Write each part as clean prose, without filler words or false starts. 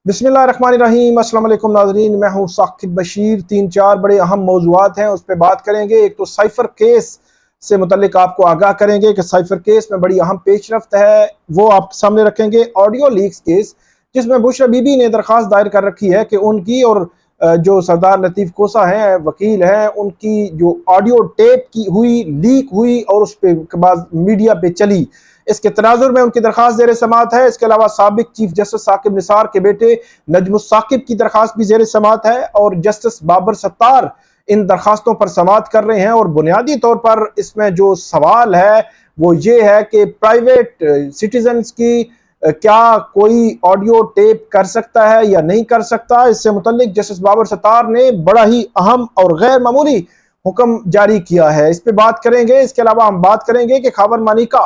बिस्मिल्लाहिर्रहमानिर्रहीम। अस्सलाम वालेकुम नाज़रीन, मैं हूँ साकिब बशीर। 3-4 बड़े अहम मौज़ूआत हैं, उस पर बात करेंगे। एक तो साइफ़र केस से मुतल्लिक आपको आगाह करेंगे कि साइफ़र केस में बड़ी अहम पेशरफ्त है, वो आपके सामने रखेंगे। ऑडियो लीक्स केस, जिसमें बुशरा बीबी ने दरख्वास्त दायर कर रखी है कि उनकी और जो सरदार लतीफ़ कोसा हैं, वकील हैं, उनकी जो ऑडियो टेप की हुई, लीक हुई और उस पर के बाद मीडिया पे चली, इसके तनाजुर में उनकी दरख्वास्त ज़ेर समात है। इसके अलावा साबिक चीफ जस्टिस साकिब निसार के बेटे नजमुस साकिब की दरख्वास्त भी ज़ेर समात है और जस्टिस बाबर सत्तार इन दरख्वास्तों पर समात कर रहे हैं। और बुनियादी तौर पर इसमें जो सवाल है वो ये है कि प्राइवेट सिटीजन्स की क्या कोई ऑडियो टेप कर सकता है या नहीं कर सकता। इससे मुतल्लिक जस्टिस बाबर सत्तार ने बड़ा ही अहम और गैर मामूली हुक्म जारी किया है, इस पर बात करेंगे। इसके अलावा हम बात करेंगे कि खावर मानिका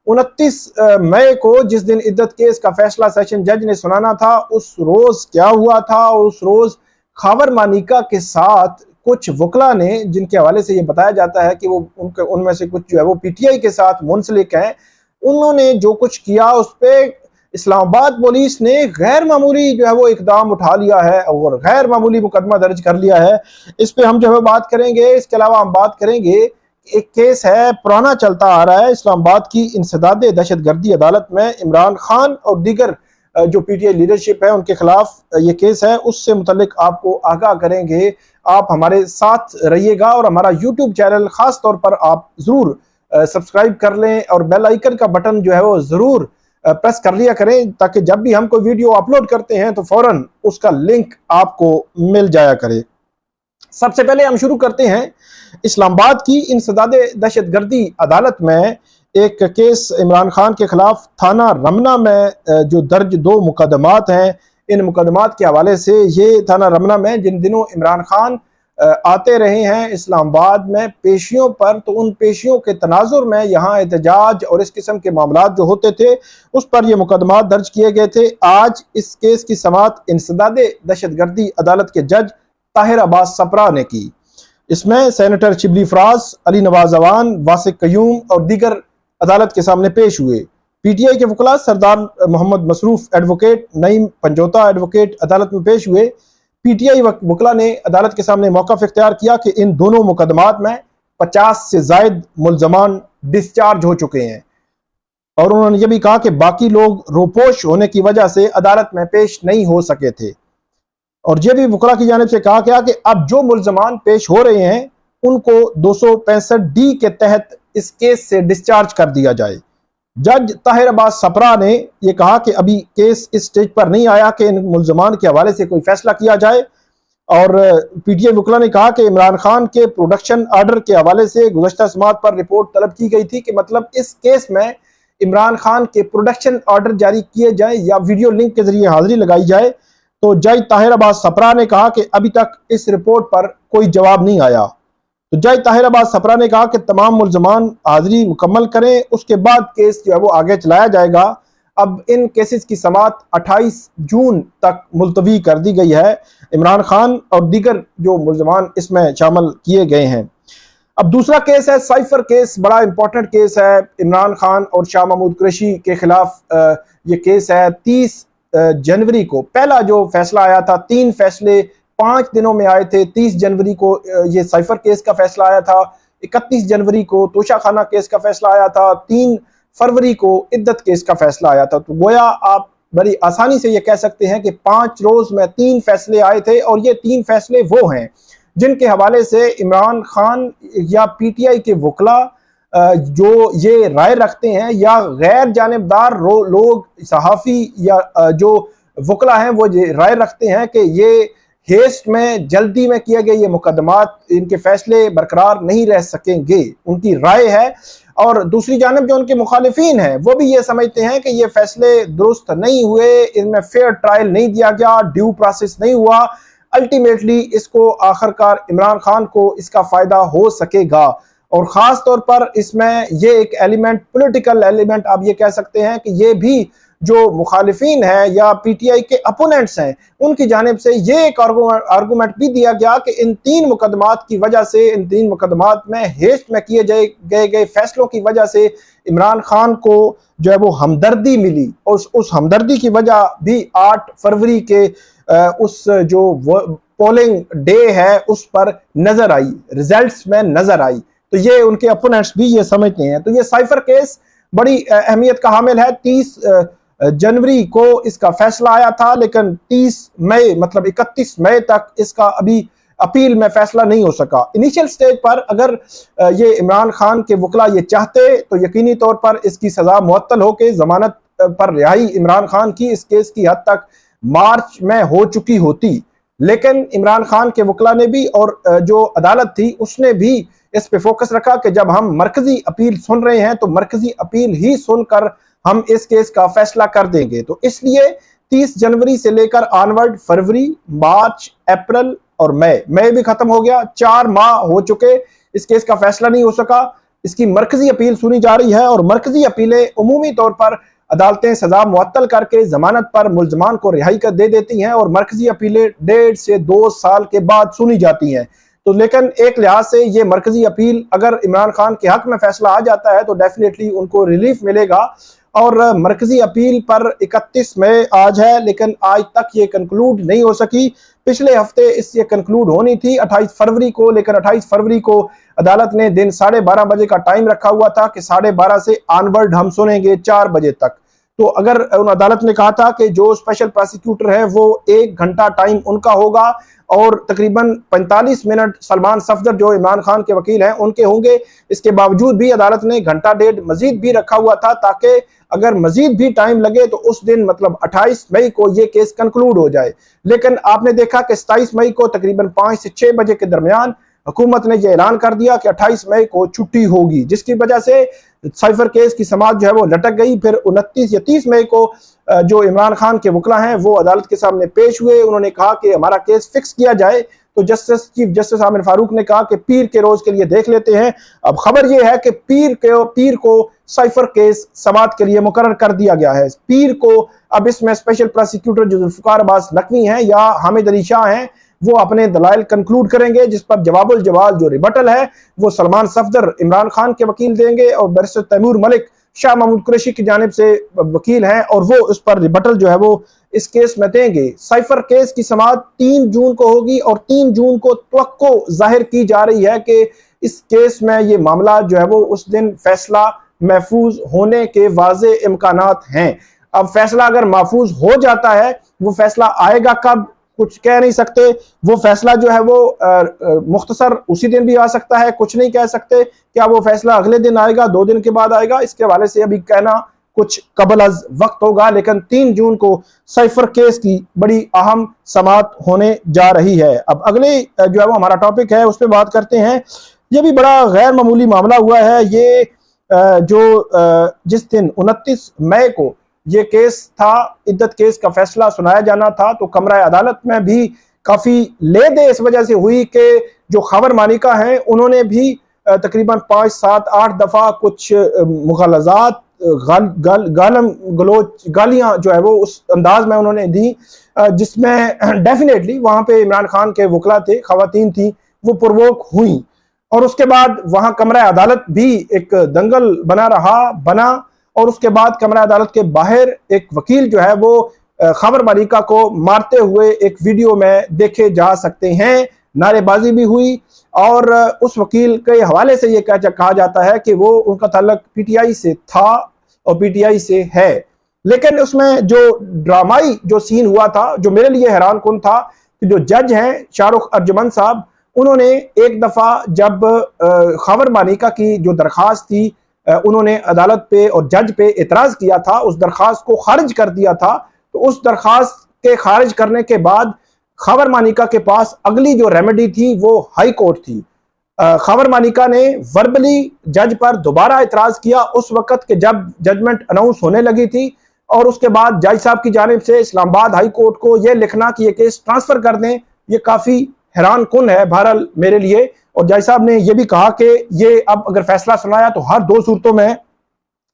29 मई को, जिस दिन इद्दत केस का फैसला सेशन जज ने सुनाना था, उस रोज क्या हुआ था। उस रोज खावर मानिका के साथ कुछ वकला ने, जिनके हवाले से ये बताया जाता है कि वो उनमें से कुछ जो है वो पीटीआई के साथ मुंसलिक हैं, उन्होंने जो कुछ किया उस पर इस्लामाबाद पुलिस ने गैर मामूली जो है वो इकदाम उठा लिया है और गैर मामूली मुकदमा दर्ज कर लिया है। इस पर हम जो है बात करेंगे। इसके अलावा हम बात करेंगे, एक केस है पुराना चलता आ रहा है, इस्लामाबाद की इंसदाद दहशतगर्दी अदालत में इमरान खान और दीगर जो पीटीआई लीडरशिप है उनके खिलाफ ये केस है, उससे मुतल्लिक आपको आगाह करेंगे। आप हमारे साथ रहिएगा और हमारा यूट्यूब चैनल खास तौर पर आप जरूर सब्सक्राइब कर लें और बेल आइकन का बटन जो है वो जरूर प्रेस कर लिया करें, ताकि जब भी हम कोई वीडियो अपलोड करते हैं तो फौरन उसका लिंक आपको मिल जाया करे। सबसे पहले हम शुरू करते हैं इस्लामाबाद की इंसदाद दहशतगर्दी अदालत में एक केस इमरान खान के खिलाफ थाना रमना में जो दर्ज 2 मुकदमात हैं, इन मुकदमात के हवाले से ये थाना रमना में जिन दिनों इमरान खान आते रहे हैं इस्लामाबाद में पेशियों पर, तो उन पेशियों के तनाजुर में यहाँ एहतजाज और इस किस्म के मामला जो होते थे उस पर ये मुकदमात दर्ज किए गए थे। आज इस केस की समात इंसदाद दहशतगर्दी अदालत के जज ताहिर अब्बास सपरा ने की। इसमें सेनेटर शिबली फराज, अली नवाज अवान, वासिक कयूम और दीगर अदालत के सामने पेश हुए। पीटीआई के वकला सरदार मोहम्मद मसरूफ एडवोकेट, नईम पंजोता एडवोकेट अदालत में पेश हुए। पीटीआई वकला ने अदालत के सामने मौक़िफ़ इख्तियार किया कि इन दोनों मुकदमात में 50 से ज़ायद मुल्ज़मान डिस्चार्ज हो चुके हैं और उन्होंने ये भी कहा कि बाकी लोग रोपोश होने की वजह से अदालत में पेश नहीं हो सके थे। और यह भी वकला की जानिब से कहा गया कि अब जो मुल्ज़मान पेश हो रहे हैं उनको 265D के तहत इस केस से डिस्चार्ज कर दिया जाए। जज ताहिर अब्बास सपरा ने यह कहा कि अभी केस इस स्टेज पर नहीं आया कि इन मुल्ज़मान के हवाले से कोई फैसला किया जाए। और पीटीआई वकला ने कहा कि इमरान खान के प्रोडक्शन आर्डर के हवाले से गुज़श्ता समात पर रिपोर्ट तलब की गई थी कि मतलब इस केस में इमरान खान के प्रोडक्शन आर्डर जारी किए जाए या वीडियो लिंक के जरिए हाजिरी लगाई जाए। तो जज ताहिर अब्बास सपरा ने कहा कि अभी तक इस रिपोर्ट पर कोई जवाब नहीं आया। तो जज ताहिर अब्बास सपरा ने कहा कि तमाम मुल्ज़मान हाजिरी मुकम्मल करें, उसके बाद केस जो है वो आगे चलाया जाएगा। अब इन केसेस की समात 28 जून तक मुलतवी कर दी गई है। इमरान खान और दीगर जो मुल्ज़मान इसमें शामिल किए गए हैं। अब दूसरा केस है साइफर केस, बड़ा इंपॉर्टेंट केस है। इमरान खान और शाह महमूद कुरैशी के खिलाफ ये केस है। 30 जनवरी को पहला जो फैसला आया था, 3 फैसले 5 दिनों में आए थे। 30 जनवरी को ये साइफर केस का फैसला आया था, 31 जनवरी को तोशा खाना केस का फैसला आया था, 3 फरवरी को इद्दत केस का फैसला आया था। तो गोया आप बड़ी आसानी से ये कह सकते हैं कि 5 रोज में 3 फैसले आए थे और ये 3 फैसले वो हैं जिनके हवाले से इमरान खान या पीटीआई के वकला जो ये राय रखते हैं या गैर जानिबदार लोग, सहाफ़ी या जो वकला हैं, वो ये राय रखते हैं कि ये हेस्ट में, जल्दी में किए गए ये मुकदमात, इनके फैसले बरकरार नहीं रह सकेंगे, उनकी राय है। और दूसरी जानब जो उनके मुखालिफिन हैं वो भी ये समझते हैं कि ये फैसले दुरुस्त नहीं हुए, इनमें फेयर ट्रायल नहीं दिया गया, ड्यू प्रोसेस नहीं हुआ। अल्टीमेटली इसको आखिरकार इमरान खान को इसका फ़ायदा हो सकेगा। और ख़ास तौर पर इसमें ये एक एलिमेंट, पॉलिटिकल एलिमेंट आप ये कह सकते हैं कि ये भी जो मुखालिफिन हैं या पीटीआई के अपोनेंट्स हैं उनकी जानिब से ये एक आर्गूमेंट भी दिया गया कि इन 3 मुकदमात की वजह से, इन 3 मुकदमात में हेस्ट में किए गए फैसलों की वजह से इमरान खान को जो है वो हमदर्दी मिली और उस हमदर्दी की वजह भी 8 फरवरी के उस जो पोलिंग डे है उस पर नजर आई, रिजल्ट्स में नजर आई। तो ये उनके अपोनेंट्स भी ये समझते हैं। तो ये साइफर केस बड़ी अहमियत का हामिल है। 30 जनवरी को इसका फैसला आया था, लेकिन 30 मई मतलब 31 मई तक इसका अभी अपील में फैसला नहीं हो सका। इनिशियल स्टेज पर अगर ये इमरान खान के वकला ये चाहते तो यकीनी तौर पर इसकी सजा मुअत्तल होकर जमानत पर रिहाई इमरान खान की इस केस की हद तक मार्च में हो चुकी होती, लेकिन इमरान खान के वकला ने भी और जो अदालत थी उसने भी इस पे फोकस रखा कि जब हम मरकजी अपील सुन रहे हैं तो मरकजी अपील ही सुनकर हम इस केस का फैसला कर देंगे। तो इसलिए 30 जनवरी से लेकर ऑनवर्ड फरवरी, मार्च, अप्रैल और मई भी खत्म हो गया, 4 माह हो चुके, इस केस का फैसला नहीं हो सका। इसकी मरकजी अपील सुनी जा रही है और मरकजी अपीलें उमूमी तौर पर अदालतें सजा मुअत्तल करके जमानत पर मुल्जमान को रिहाई कर दे देती हैं और मरकजी अपीलें 1.5 से 2 साल के बाद सुनी जाती हैं। तो लेकिन एक लिहाज से ये मरकजी अपील अगर इमरान खान के हक में फैसला आ जाता है तो डेफिनेटली उनको रिलीफ मिलेगा। और मरकजी अपील पर 31 मई आज है, लेकिन आज तक ये कंक्लूड नहीं हो सकी। पिछले हफ्ते इससे कंक्लूड होनी थी 28 फरवरी को, लेकिन 28 फरवरी को अदालत ने दिन 12:30 बजे का टाइम रखा हुआ था कि 12:30 से ऑनवर्ड हम सुनेंगे 4 बजे तक। तो अगर उन अदालत ने कहा था कि जो स्पेशल प्रोसिक्यूटर है वो 1 घंटा टाइम उनका होगा और तकरीबन 45 मिनट सलमान सफदर जो इमरान खान के वकील हैं उनके होंगे। इसके बावजूद भी अदालत ने घंटा 1.5 मजीद भी रखा हुआ था ताकि अगर मजीद भी टाइम लगे तो उस दिन मतलब 28 मई को ये केस कंक्लूड हो जाए। लेकिन आपने देखा कि 27 मई को तकरीबन 5 से 6 बजे के दरमियान हुकूमत ने यह ऐलान कर दिया कि 28 मई को छुट्टी होगी, जिसकी वजह से साइफर केस की समाअत जो है वो लटक गई। फिर 29 या 30 मई को जो इमरान खान के वकला हैं वो अदालत के सामने पेश हुए। उन्होंने कहा कि हमारा केस फिक्स किया जाए, तो चीफ जस्टिस आमिर फारूक ने कहा कि पीर के रोज के लिए देख लेते हैं। अब खबर यह है कि पीर को साइफर केस समाअत के लिए मुकर्रर कर दिया गया है। पीर को अब इसमें स्पेशल प्रोसिक्यूटर जो जुल्फिकार अब्बास नकवी हैं या हामिद अली शाह हैं वो अपने दलाइल कंक्लूड करेंगे, जिस पर जवाबुल जवाब जो रिबटल है वो सलमान सफदर इमरान खान के वकील देंगे और बैरिस्टर तैमूर मलिक शाह महमूद कुरैशी की जानिब से वकील हैं और वो उस पर रिबटल जो है वो इस केस में देंगे। साइफर केस की समाअत 3 जून को होगी और 3 जून को तवक्को जाहिर की जा रही है कि इस केस में ये मामला जो है वो उस दिन फैसला महफूज होने के वाज़े इम्कानात हैं। अब फैसला अगर महफूज हो जाता है, वो फैसला आएगा कब कुछ कह नहीं सकते। वो फैसला जो है वो मुख्तसर उसी दिन भी आ सकता है, कुछ नहीं कह सकते। क्या वो फैसला अगले दिन आएगा, 2 दिन के बाद आएगा, इसके हवाले से अभी कहना कुछ कबल अज वक्त होगा। लेकिन 3 जून को साइफर केस की बड़ी अहम समाअत होने जा रही है। अब अगले जो है वो हमारा टॉपिक है उस पर बात करते हैं। ये भी बड़ा गैर मामूली मामला हुआ है। ये जिस दिन 29 मई को ये केस था, इद्दत केस का फैसला सुनाया जाना था, तो कमरा अदालत में भी काफी ले दे इस वजह से हुई कि जो खबर मालिका हैं उन्होंने भी तकरीबन 5, 7, 8 दफा कुछ मुग़ालज़ात गालियां जो है वो उस अंदाज में उन्होंने दी जिसमें डेफिनेटली वहां पे इमरान खान के वकला थे, खवातीन थी, वो पुरवोक हुई। और उसके बाद वहां कमरा अदालत भी एक दंगल बना और उसके बाद कमरा अदालत के बाहर एक वकील जो है वो खबर मालिका को मारते हुए एक वीडियो में देखे जा सकते हैं। नारेबाजी भी हुई और उस वकील के हवाले से ये कहा जाता है कि वो उनका ताल्लुक पीटीआई से था और पीटीआई से है। लेकिन उसमें जो ड्रामाई जो सीन हुआ था, जो मेरे लिए हैरान कुन था, कि जो जज हैं शाहरुख अर्जुमन साहब, उन्होंने एक दफा जब खबर मालिका की जो दरखास्त थी उन्होंने अदालत पे और जज पे एतराज किया था, उस दरखास्त को खारिज कर दिया था। तो उस दरखास्त के खारिज करने के बाद खबर मालिका के पास अगली जो रेमेडी थी वो हाई कोर्ट थी। खबर मालिका ने वर्बली जज पर दोबारा एतराज किया उस वक्त के जब जजमेंट अनाउंस होने लगी थी, और उसके बाद जज साहब की जानिब से इस्लामाबाद हाई कोर्ट को यह लिखना कि यह केस ट्रांसफर कर दें, ये काफी हैरान कुन है बहरहाल मेरे लिए। और जज साहब ने यह भी कहा कि ये अब अगर फैसला सुनाया तो हर 2 सूरतों में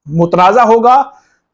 मुतनाज़ा होगा,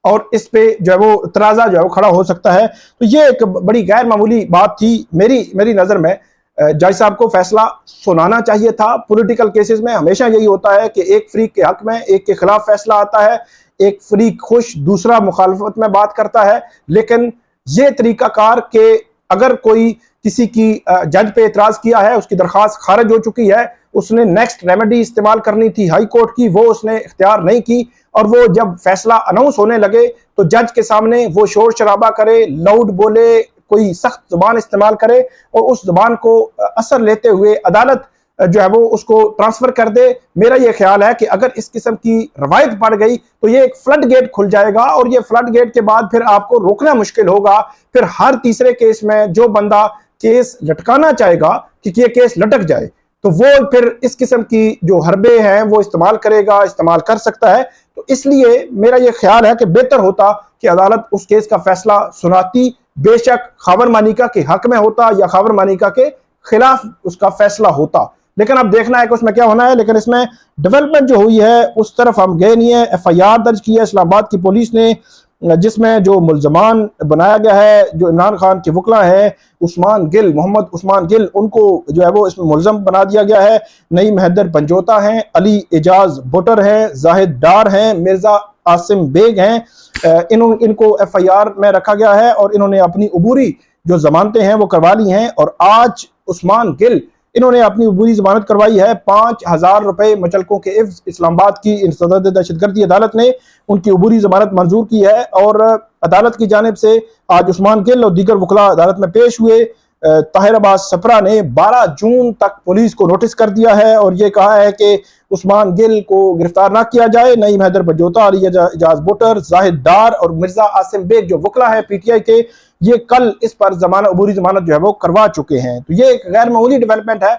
और इस पे जो है वो तराजा जो है वो खड़ा हो सकता है। तो ये एक बड़ी गैर मामूली बात थी मेरी नज़र में। जज साहब को फैसला सुनाना चाहिए था। पॉलिटिकल केसेस में हमेशा यही होता है कि एक फरीक के हक में एक के खिलाफ फैसला आता है, एक फरीक खुश, दूसरा मुखालफत में बात करता है। लेकिन ये तरीकाकार के अगर कोई किसी की जज पे एतराज किया है, उसकी दरखास्त खारिज हो चुकी है, उसने नेक्स्ट रेमेडी इस्तेमाल करनी थी हाई कोर्ट की, वो उसने इख्तियार नहीं की, और वो जब फैसला अनाउंस होने लगे तो जज के सामने वो शोर शराबा करे, लाउड बोले, कोई सख्त जुबान इस्तेमाल करे और उस जुबान को असर लेते हुए अदालत जो है वो उसको ट्रांसफर कर दे। मेरा ये ख्याल है कि अगर इस किस्म की रवायत पड़ गई तो ये एक फ्लड गेट खुल जाएगा, और ये फ्लड गेट के बाद फिर आपको रोकना मुश्किल होगा। फिर हर तीसरे केस में जो बंदा केस लटकाना चाहेगा कि ये केस लटक जाए, तो वो फिर इस किस्म की जो हरबे हैं वो इस्तेमाल करेगा, इस्तेमाल कर सकता है। तो इसलिए मेरा ये ख्याल है कि बेहतर होता कि अदालत उस केस का फैसला सुनाती, बेशक खावर मानिका के हक में होता या खावर मानिका के खिलाफ उसका फैसला होता। लेकिन अब देखना है कि उसमें क्या होना है। लेकिन इसमें डेवलपमेंट जो हुई है उस तरफ हम गए नहीं है। FIR दर्ज की है इस्लामाबाद की पुलिस ने, जिसमें जो मुल्जमान बनाया गया है, जो इमरान खान के वकला है, उस्मान गिल, मोहम्मद उस्मान गिल, उनको जो है वो इसमें मुलजम बना दिया गया है। नईम हैदर पंजोता हैं, अली एजाज बुटर हैं, जाहिद डार हैं, मिर्जा आसिम बेग हैं। इनको FIR में रखा गया है और इन्होंने अपनी अबूरी जो जमानतें हैं वो करवा ली हैं। और आज उस्मान गिल इन्होंने अपनी अबूरी जमानत करवाई है। 5,000 रुपए मुचलकों के इव्ज इस्लामाबाद की इंसदाद दहशतगर्दी अदालत ने उनकी अबूरी जमानत मंजूर की है। और अदालत की जानिब से आज उस्मान गिल और दीगर वकला अदालत में पेश हुए। ताहिर अब्बास सपरा ने 12 जून तक पुलिस को नोटिस कर दिया है और ये कहा है कि उस्मान गिल को गिरफ्तार ना किया जाए। नईम हैदर पंजोता, अली एजाज बुटर, जाहिद डार और मिर्जा आसिम बेग जो वकला है PTI के, ये कल इस पर अबूरी जमानत जो है वो करवा चुके हैं। तो ये एक गैर मामूली डेवलपमेंट है।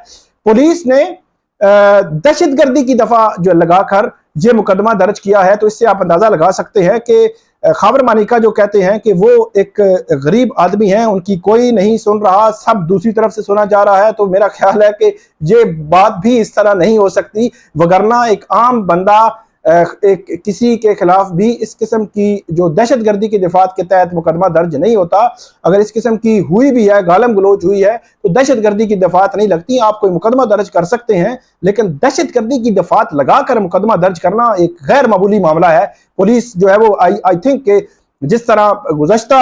पुलिस ने दहशतगर्दी की दफा जो लगाकर ये मुकदमा दर्ज किया है, तो इससे आप अंदाजा लगा सकते हैं कि खाबर मानिका जो कहते हैं कि वो एक गरीब आदमी है, उनकी कोई नहीं सुन रहा, सब दूसरी तरफ से सुना जा रहा है। तो मेरा ख्याल है कि ये बात भी इस तरह नहीं हो सकती, वगरना एक आम बंदा एक किसी के खिलाफ भी इस किस्म की जो दहशतगर्दी की दिफात के तहत मुकदमा दर्ज नहीं होता। अगर इस किस्म की हुई भी है, गालम गलोच हुई है, तो दहशतगर्दी की दिफात नहीं लगती। आप कोई मुकदमा दर्ज कर सकते हैं, लेकिन दहशतगर्दी की दिफात लगाकर मुकदमा दर्ज करना एक गैर मामूली मामला है। पुलिस जो है वो आई थिंक के जिस तरह गुज़श्ता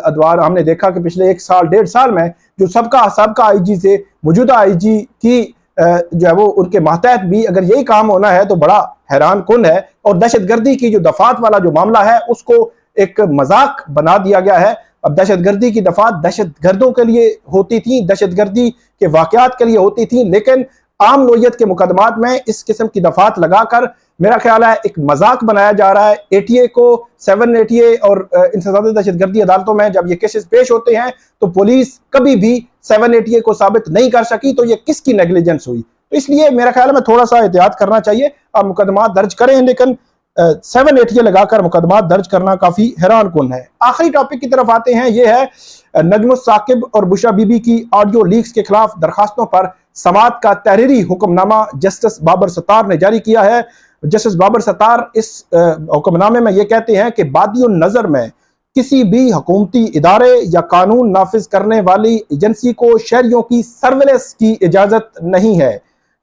अदवार हमने देखा कि पिछले 1 साल 1.5 साल में जो सबका IG से मौजूदा IG की जो है वो उनके मातहत भी अगर यही काम होना है तो बड़ा हैरान कुन है। और दहशतगर्दी की जो दफात वाला जो मामला है उसको एक मजाक बना दिया गया है। अब दहशतगर्दी की दफात दहशतगर्दों के लिए होती थी, दहशतगर्दी के वाकयात के लिए होती थी, लेकिन आम नोयत के मुकदमात में इस किस्म की दफात लगाकर मेरा ख्याल है एक मजाक बनाया जा रहा है। ATA को 7ATA और इंसदाद दहशतगर्दी अदालतों में जब ये केसेस पेश होते हैं तो पुलिस कभी भी 7ATA को साबित नहीं कर सकी, तो ये किसकी नेग्लिजेंस हुई। तो इसलिए मेरा ख्याल में थोड़ा सा एहतियात करना चाहिए। आप मुकदमा दर्ज करें, लेकिन 7ATA लगाकर मुकदमा दर्ज करना काफी हैरान कुन है। आखिरी टॉपिक की तरफ आते हैं। ये है नजमुस साकिब और बुशरा बीबी की ऑडियो लीक्स के खिलाफ दरखास्तों पर समाअत का तहरीरी हुक्मनामा जस्टिस बाबर सत्तार ने जारी किया है। जस्टिस बाबर सत्तार इस हुक्मनामे में ये कहते हैं कि बादियों नजर में किसी भी हुकूमती इदारे या कानून नाफिज करने वाली एजेंसी को शहरियों की सर्विलेंस की इजाजत नहीं है।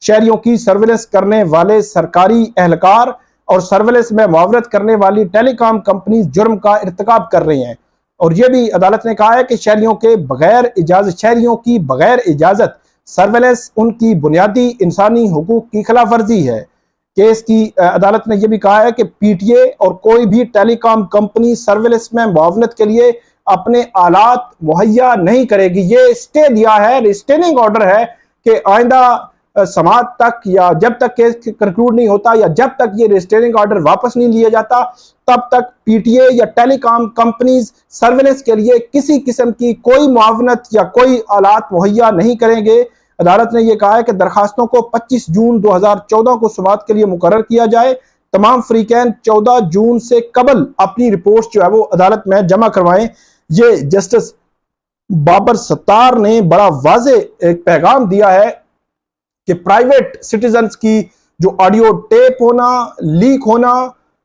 शहरियों की सर्विलेंस करने वाले सरकारी एहलकार और सर्विलेंस में मुआवरत करने वाली टेलीकॉम कंपनी जुर्म का इर्तिकाब कर रही हैं। और यह भी अदालत ने कहा है कि शहरियों की बगैर इजाजत सर्विलेंस उनकी बुनियादी इंसानी हुकूक की खिलाफ वर्जी है। केस की अदालत ने यह भी कहा है कि PTA और कोई भी टेलीकॉम कंपनी सर्विलेंस में मुआवनत के लिए अपने आलात मुहैया नहीं करेगी। ये स्टे दिया है, रिस्टेनिंग ऑर्डर है कि आइंदा समाअत तक या जब तक केस कंक्लूड नहीं होता या जब तक ये रिस्टेनिंग ऑर्डर वापस नहीं लिया जाता, तब तक PTA या टेलीकॉम कंपनीज सर्विलेंस के लिए किसी किस्म की कोई मुआवनत या कोई आलात मुहैया नहीं करेंगे। अदालत ने यह कहा है कि दरखास्तों को 25 जून 2014 को समाअत के लिए मुकर्रर किया जाए। तमाम फरीकैन 14 जून से कबल अपनी रिपोर्ट जो है वो अदालत में जमा करवाएं। ये जस्टिस बाबर सत्तार ने बड़ा वाजे एक पैगाम दिया है कि प्राइवेट सिटीजन्स की जो ऑडियो टेप होना, लीक होना,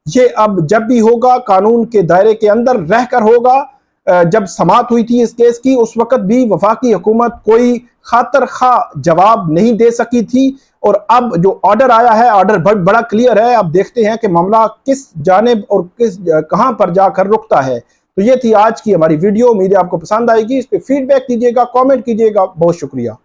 ये अब जब भी होगा कानून के दायरे के अंदर रहकर होगा। जब समाअत हुई थी इस केस की, उस वक्त भी वफाकी हुकूमत कोई खातर खा जवाब नहीं दे सकी थी, और अब जो ऑर्डर आया है, ऑर्डर बड़ा क्लियर है। अब देखते हैं कि मामला किस जानिब और कहां पर जाकर रुकता है। तो ये थी आज की हमारी वीडियो, उम्मीद है आपको पसंद आएगी। इस पर फीडबैक दीजिएगा, कमेंट कीजिएगा। बहुत शुक्रिया।